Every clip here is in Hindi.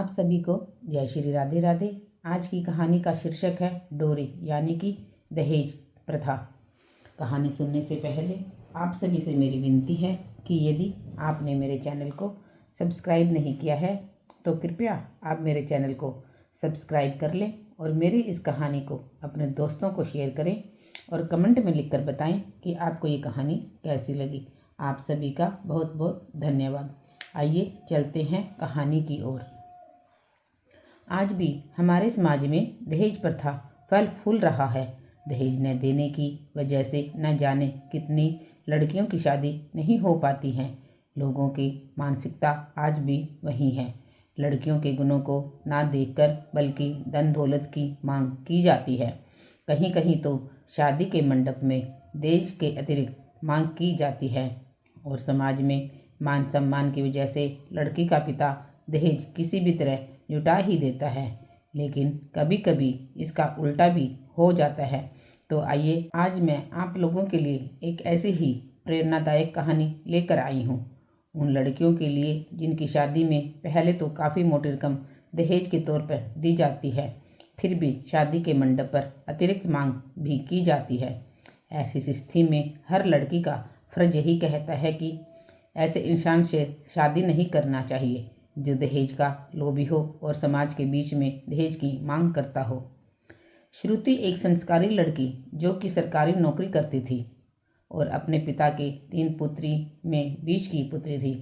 आप सभी को जय श्री राधे राधे। आज की कहानी का शीर्षक है डोरी यानी कि दहेज प्रथा। कहानी सुनने से पहले आप सभी से मेरी विनती है कि यदि आपने मेरे चैनल को सब्सक्राइब नहीं किया है तो कृपया आप मेरे चैनल को सब्सक्राइब कर लें और मेरी इस कहानी को अपने दोस्तों को शेयर करें और कमेंट में लिखकर बताएं कि आपको ये कहानी कैसी लगी। आप सभी का बहुत बहुत धन्यवाद। आइए चलते हैं कहानी की ओर। आज भी हमारे समाज में दहेज प्रथा फल फूल रहा है। दहेज न देने की वजह से न जाने कितनी लड़कियों की शादी नहीं हो पाती हैं। लोगों की मानसिकता आज भी वही है। लड़कियों के गुणों को ना देखकर बल्कि धन दौलत की मांग की जाती है। कहीं कहीं तो शादी के मंडप में दहेज के अतिरिक्त मांग की जाती है और समाज में मान सम्मान की वजह से लड़की का पिता दहेज किसी भी तरह जुटा ही देता है। लेकिन कभी कभी इसका उल्टा भी हो जाता है। तो आइए आज मैं आप लोगों के लिए एक ऐसी ही प्रेरणादायक कहानी लेकर आई हूँ। उन लड़कियों के लिए जिनकी शादी में पहले तो काफ़ी मोटी रकम दहेज के तौर पर दी जाती है, फिर भी शादी के मंडप पर अतिरिक्त मांग भी की जाती है। ऐसी स्थिति में हर लड़की का फर्ज यही कहता है कि ऐसे इंसान से शादी नहीं करना चाहिए जो दहेज का लोभी हो और समाज के बीच में दहेज की मांग करता हो। श्रुति एक संस्कारी लड़की जो कि सरकारी नौकरी करती थी और अपने पिता के 3 पुत्री में बीच की पुत्री थी।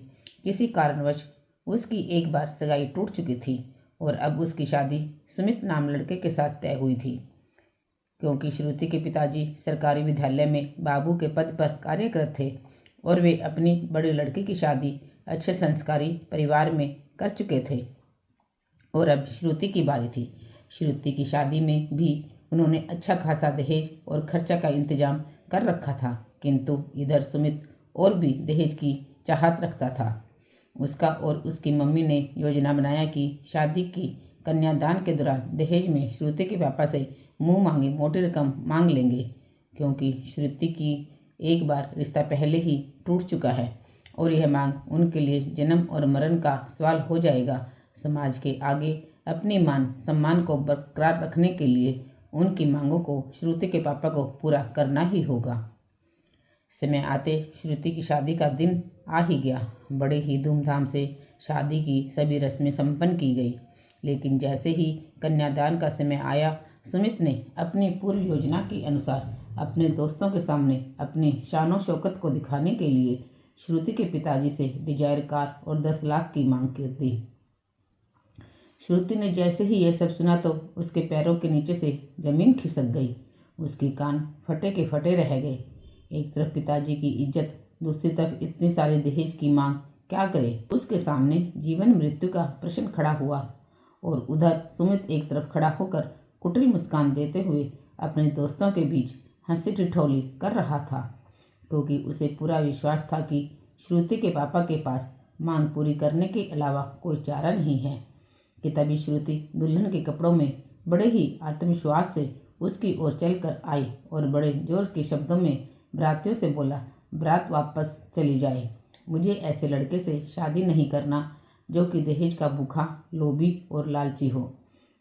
किसी कारणवश उसकी एक बार सगाई टूट चुकी थी और अब उसकी शादी सुमित नाम लड़के के साथ तय हुई थी। क्योंकि श्रुति के पिताजी सरकारी विद्यालय में बाबू के पद पर कार्यरत थे और वे अपनी बड़ी लड़की की शादी अच्छे संस्कारी परिवार में कर चुके थे और अब श्रुति की बारी थी। श्रुति की शादी में भी उन्होंने अच्छा खासा दहेज और खर्चा का इंतजाम कर रखा था, किंतु इधर सुमित और भी दहेज की चाहत रखता था। उसका और उसकी मम्मी ने योजना बनाया कि शादी की कन्यादान के दौरान दहेज में श्रुति के पापा से मुंह मांगे मोटी रकम मांग लेंगे। क्योंकि श्रुति की एक बार रिश्ता पहले ही टूट चुका है और यह मांग उनके लिए जन्म और मरण का सवाल हो जाएगा। समाज के आगे अपनी मान सम्मान को बरकरार रखने के लिए उनकी मांगों को श्रुति के पापा को पूरा करना ही होगा। समय आते श्रुति की शादी का दिन आ ही गया। बड़े ही धूमधाम से शादी की सभी रस्में संपन्न की गई। लेकिन जैसे ही कन्यादान का समय आया, सुमित ने अपनी पूर्व योजना के अनुसार अपने दोस्तों के सामने अपनी शानो शौकत को दिखाने के लिए श्रुति के पिताजी से डिजायर कार और 10 लाख की मांग कर दी। श्रुति ने जैसे ही यह सब सुना तो उसके पैरों के नीचे से जमीन खिसक गई। उसके कान फटे के फटे रह गए। एक तरफ पिताजी की इज्जत, दूसरी तरफ इतनी सारी दहेज की मांग, क्या करे। उसके सामने जीवन मृत्यु का प्रश्न खड़ा हुआ और उधर सुमित एक तरफ खड़ा होकर कुटिल मुस्कान देते हुए अपने दोस्तों के बीच हंसी ठिठोली कर रहा था, क्योंकि उसे पूरा विश्वास था कि श्रुति के पापा के पास मांग पूरी करने के अलावा कोई चारा नहीं है। कि तभी श्रुति दुल्हन के कपड़ों में बड़े ही आत्मविश्वास से उसकी ओर चलकर आई और बड़े जोर के शब्दों में बरातियों से बोला, बरात वापस चली जाए। मुझे ऐसे लड़के से शादी नहीं करना जो कि दहेज का भूखा, लोभी और लालची हो,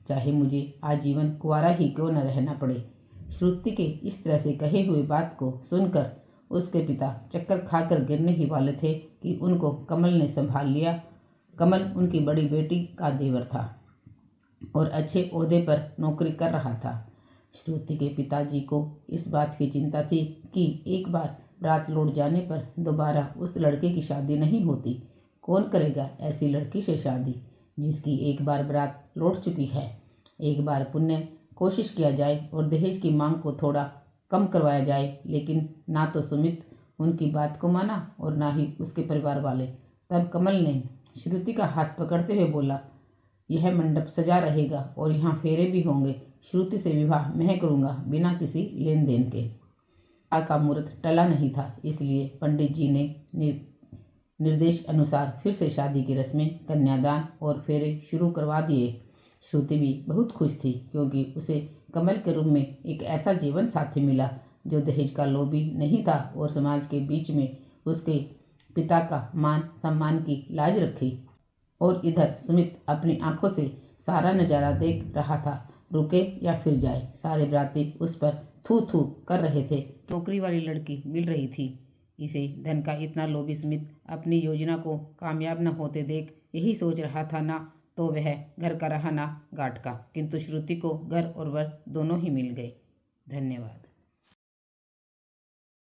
चाहे मुझे आजीवन कुंवारा ही क्यों न रहना पड़े। श्रुति के इस तरह से कहे हुए बात को सुनकर उसके पिता चक्कर खाकर गिरने ही वाले थे कि उनको कमल ने संभाल लिया। कमल उनकी बड़ी बेटी का देवर था और अच्छे ओहदे पर नौकरी कर रहा था। श्रुति के पिताजी को इस बात की चिंता थी कि एक बार बारात लौट जाने पर दोबारा उस लड़के की शादी नहीं होती। कौन करेगा ऐसी लड़की से शादी जिसकी एक बार बारात लौट चुकी है। एक बार पुण्य कोशिश किया जाए और दहेज की मांग को थोड़ा कम करवाया जाए, लेकिन ना तो सुमित उनकी बात को माना और ना ही उसके परिवार वाले। तब कमल ने श्रुति का हाथ पकड़ते हुए बोला, यह मंडप सजा रहेगा और यहाँ फेरे भी होंगे। श्रुति से विवाह मैं करूँगा बिना किसी लेन देन के। का मुहूर्त टला नहीं था, इसलिए पंडित जी ने निर्देश अनुसार फिर से शादी की रस्में, कन्यादान और फेरे शुरू करवा दिए। श्रुति भी बहुत खुश थी, क्योंकि उसे कमल के रूप में एक ऐसा जीवन साथी मिला जो दहेज का लोभी नहीं था और समाज के बीच में उसके पिता का मान सम्मान की लाज रखी। और इधर सुमित अपनी आंखों से सारा नज़ारा देख रहा था। रुके या फिर जाए, सारे बराती उस पर थू थू कर रहे थे। नौकरी वाली लड़की मिल रही थी। इसे धन का इतना लोभी सुमित अपनी योजना को कामयाब न होते देख यही सोच रहा था, ना तो वह घर का रहा ना घाट का। किंतु श्रुति को घर और वर दोनों ही मिल गए। धन्यवाद।